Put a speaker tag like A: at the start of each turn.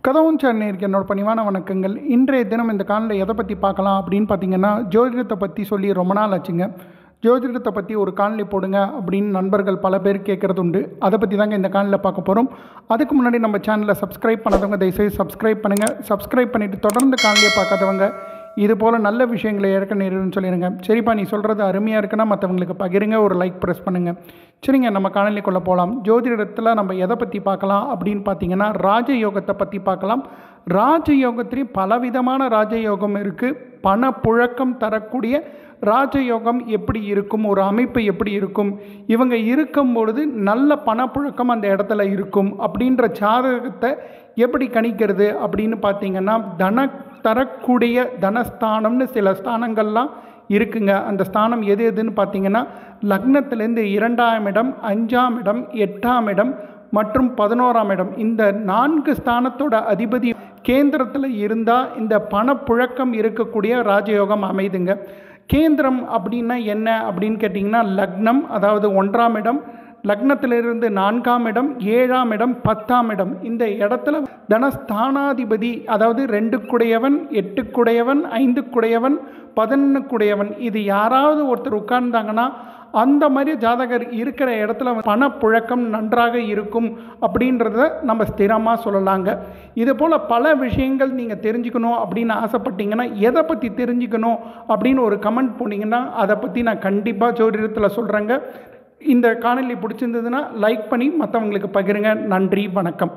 A: கதவும் சேனலுக்கு என்னோட பணிவான வணக்கங்கள். இன்றைய தினம் இந்த காணொளியில் எதை பற்றி பார்க்கலாம் அப்படின்னு பார்த்தீங்கன்னா, ஜோதிடத்தை பற்றி சொல்லி ரொம்ப நாள் ஆச்சுங்க. ஜோதிடத்தை பற்றி ஒரு காணொளி போடுங்க அப்படின்னு நண்பர்கள் பல பேர் கேட்குறது உண்டு. அதை பற்றி தாங்க இந்த காணொளியில் பார்க்க போகிறோம். அதுக்கு முன்னாடி நம்ம சேனலை சப்ஸ்கிரைப் பண்ணாதவங்க தயவுசெய்து சப்ஸ்கிரைப் பண்ணுங்கள். சப்ஸ்கிரைப் பண்ணிவிட்டு தொடர்ந்து காணொளியை பார்க்காதவங்க இது போல் நல்ல விஷயங்களை ஏற்க நேருன்னு சொல்லிடுங்க. சரிப்பா, நீ சொல்கிறது அருமையாக இருக்குன்னா மற்றவங்களுக்கு பகிருங்க, ஒரு லைக் ப்ரெஸ் பண்ணுங்கள். சரிங்க, நம்ம காணொளிக்குள்ளே போகலாம். ஜோதிடத்தில் நம்ம எதை பற்றி பார்க்கலாம் அப்படின்னு பார்த்தீங்கன்னா, ராஜயோகத்தை பற்றி பார்க்கலாம். ராஜயோகத்திலேயும் பலவிதமான ராஜயோகம் இருக்குது. பணப்புழக்கம் தரக்கூடிய ராஜயோகம் எப்படி இருக்கும், ஒரு அமைப்பு எப்படி இருக்கும், இவங்க இருக்கும் பொழுது நல்ல பணப்புழக்கம் அந்த இடத்துல இருக்கும் அப்படின்ற ஜாதகத்தை எப்படி கணிக்கிறது அப்படின்னு பார்த்தீங்கன்னா, தரக்கூடிய தனஸ்தானம்னு சில ஸ்தானங்கள்லாம் இருக்குங்க. அந்த ஸ்தானம் எது எதுன்னு பார்த்தீங்கன்னா, லக்னத்திலேருந்து 2ஆம் இடம், 5ஆம் இடம், 8ஆம் இடம் மற்றும் 11ஆம் இடம், இந்த 4 ஸ்தானத்தோட அதிபதி கேந்திரத்தில் இருந்தால் இந்த பணப்புழக்கம் இருக்கக்கூடிய ராஜயோகம் அமைதுங்க. கேந்திரம் அப்படின்னா என்ன அப்படின்னு கேட்டிங்கன்னா, லக்னம் அதாவது 1ஆம் இடம், லக்னத்திலிருந்து 4ஆம் இடம், 7ஆம் இடம், 10ஆம் இடம், இந்த இடத்துல தனஸ்தானாதிபதி அதாவது 2 குடையவன், 8 குடையவன், 5 குடையவன், 11 குடையவன், இது யாராவது ஒருத்தர் உட்கார்ந்தாங்கன்னா அந்த மாதிரி ஜாதகர் இருக்கிற இடத்துல பணப்புழக்கம் நன்றாக இருக்கும் அப்படின்றத நம்ம ஸ்திரமாக சொல்லலாங்க. இது போல் பல விஷயங்கள் நீங்கள் தெரிஞ்சுக்கணும் அப்படின்னு ஆசைப்பட்டீங்கன்னா, எதை பற்றி தெரிஞ்சுக்கணும் அப்படின்னு ஒரு கமெண்ட் போனீங்கன்னா அதை பற்றி நான் கண்டிப்பாக ஜோதிடத்தில் சொல்கிறேங்க. இந்த காணொளி பிடிச்சிருந்ததுன்னா லைக் பண்ணி மற்றவங்களுக்கு பகிருங்க. நன்றி, வணக்கம்.